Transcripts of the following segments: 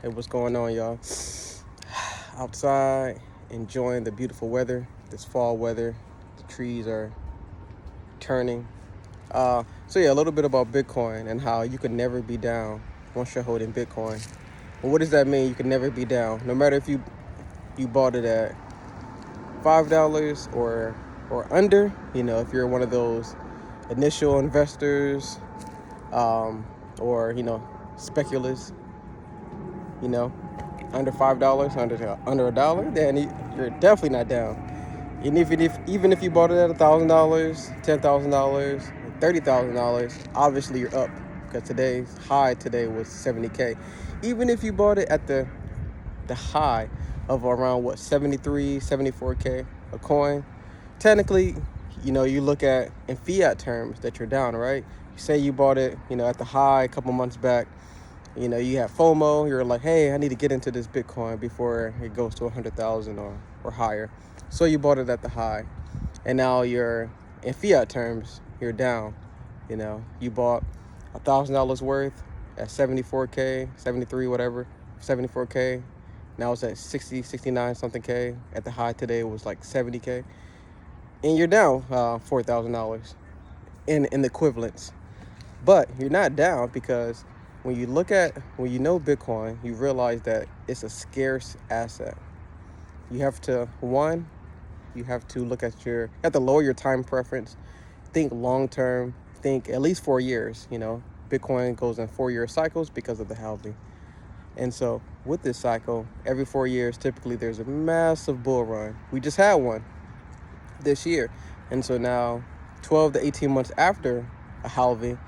Hey, what's going on, y'all? Outside, enjoying the beautiful weather, this fall weather. The trees are turning. So yeah, a little bit about Bitcoin and how you could never be down once you're holding Bitcoin. Well, what does that mean? You can never be down, no matter if you bought it at $5 or under. If you're one of those initial investors, or speculators, you know, under $5, under $1, then you're definitely not down. And even if you bought it at $1,000, $10,000, $30,000, obviously you're up because today's high today was 70K. Even if you bought it at the high of around 73, 74K a coin, technically, you look at in fiat terms that you're down, right? Say you bought it, at the high a couple months back. You have FOMO. You're like, hey, I need to get into this Bitcoin before it goes to 100,000 or higher. So you bought it at the high, and now you're in fiat terms. You're down. You bought $1,000 worth at 74K, 73, whatever, 74K. Now it's at 60, 69 something K. At the high today, it was like 70K, and you're down $4,000 in the equivalents. But you're not down because when you know Bitcoin, you realize that it's a scarce asset. You have to you have to lower your time preference, think long term, think at least 4 years. Bitcoin goes in 4-year cycles because of the halving. And so with this cycle, every 4 years, typically there's a massive bull run. We just had one this year. And so now 12 to 18 months after a halving,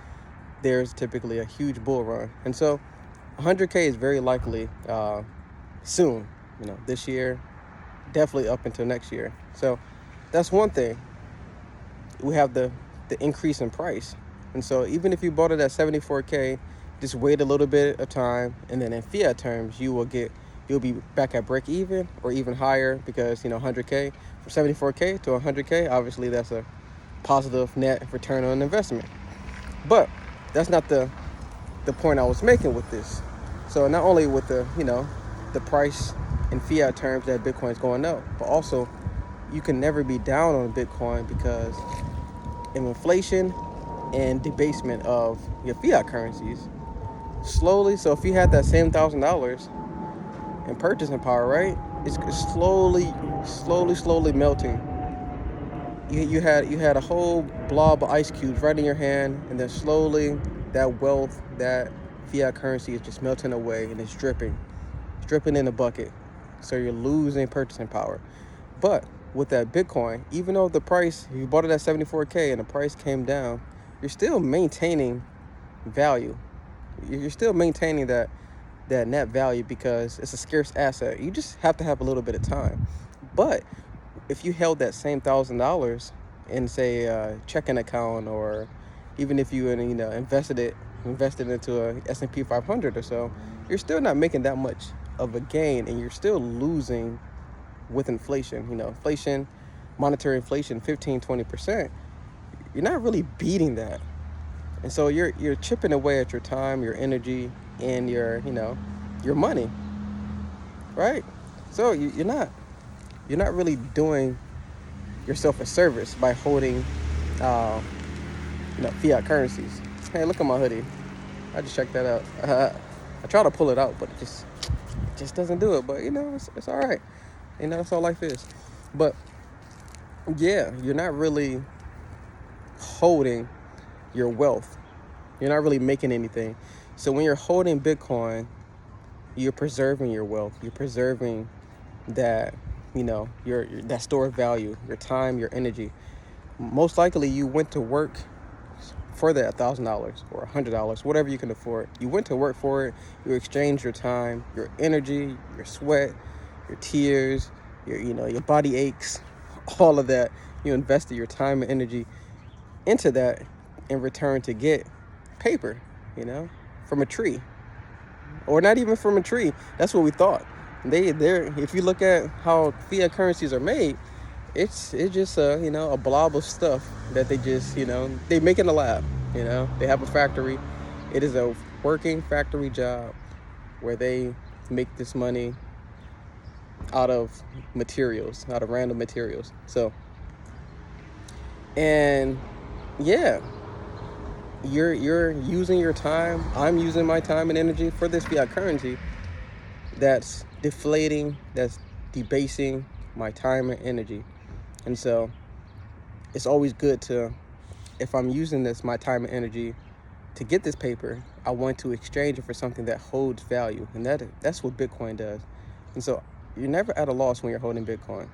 there's typically a huge bull run. And so 100K is very likely soon, this year, definitely up until next year. So that's one thing. We have the increase in price. And so even if you bought it at 74K, just wait a little bit of time, and then in fiat terms, you'll be back at break even or even higher because 100K from 74K to 100K, obviously that's a positive net return on investment. But that's not the point I was making with this. So not only with the price in fiat terms that Bitcoin's going up, but also you can never be down on Bitcoin because of inflation and debasement of your fiat currencies. Slowly, so if you had that same $1,000 in purchasing power, right? It's slowly melting. You had a whole blob of ice cubes right in your hand, and then slowly that wealth, that fiat currency is just melting away, and it's dripping in a bucket. So you're losing purchasing power. But with that Bitcoin, even though the price, if you bought it at 74K and the price came down, you're still maintaining value. You're still maintaining that net value because it's a scarce asset. You just have to have a little bit of time. But if you held that same $1,000 in, say, a checking account, or even if you invested into a S&P 500 or so, you're still not making that much of a gain, and you're still losing with inflation. Inflation, monetary inflation, 15-20%. You're not really beating that, and so you're chipping away at your time, your energy, and your money, right? So you're not really doing yourself a service by holding fiat currencies. Hey, look at my hoodie. I just checked that out. I try to pull it out, but it just doesn't do it. But it's all right. That's all life is. But yeah, you're not really holding your wealth. You're not really making anything. So when you're holding Bitcoin, you're preserving your wealth. You're preserving that, your that stored value, your time, your energy. Most likely you went to work for that $1,000 or $100, whatever you can afford. You went to work for it. You exchanged your time, your energy, your sweat, your tears, your body aches, all of that. You invested your time and energy into that in return to get paper, from a tree, or not even from a tree. That's what we thought. If you look at how fiat currencies are made, it's just a blob of stuff that they just they make in a lab. They have a factory. It is a working factory job where they make this money out of materials, out of random materials. So, and yeah, you're using your time. I'm using my time and energy for this fiat currency that's deflating, that's debasing my time and energy. And so it's always good to, if I'm using this, my time and energy to get this paper, I want to exchange it for something that holds value. And that's what Bitcoin does. And so you're never at a loss when you're holding Bitcoin.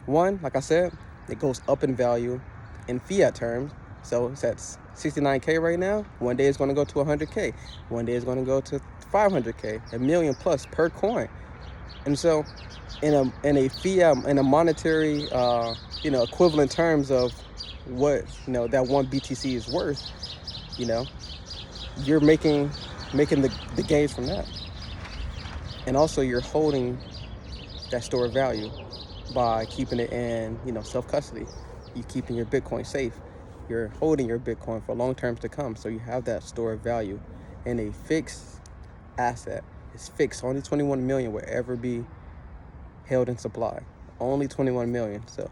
One, like I said, it goes up in value in fiat terms. So it's at 69K right now. One day it's going to go to 100K. One day it's going to go to 500K, $1 million plus per coin. And so in a fiat, in a monetary, equivalent terms of what, that one BTC is worth, you're making the gains from that. And also you're holding that store of value by keeping it in, self-custody. You're keeping your Bitcoin safe. You're holding your Bitcoin for long terms to come. So you have that store of value in a fixed asset. It's fixed. Only 21 million will ever be held in supply. Only 21 million. So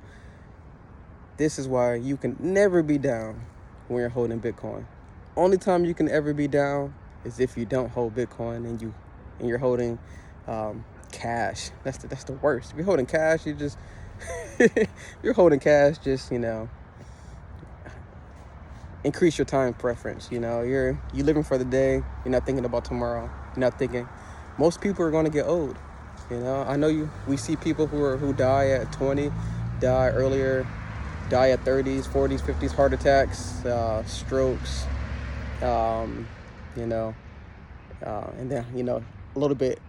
this is why you can never be down when you're holding Bitcoin. Only time you can ever be down is if you don't hold Bitcoin and you're holding cash. That's the worst. If you're holding cash, you're holding cash, just increase your time preference. You're living for the day. You're not thinking about tomorrow. You're not thinking. Most people are going to get old. I know we see people who die at 20, die earlier, die at 30s, 40s, 50s, heart attacks, strokes, and then a little bit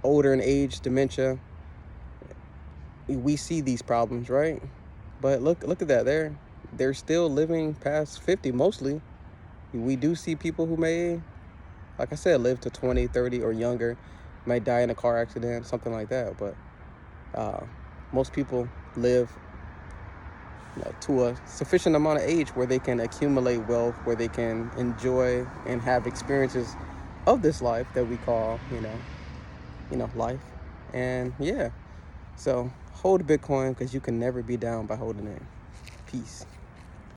older in age, dementia. We see these problems, right? But look at that. They're still living past 50 mostly. We do see people who may, like I said, live to 20, 30 or younger, might die in a car accident, something like that. But most people live to a sufficient amount of age where they can accumulate wealth, where they can enjoy and have experiences of this life that we call, life. And yeah, so hold Bitcoin because you can never be down by holding it. Peace.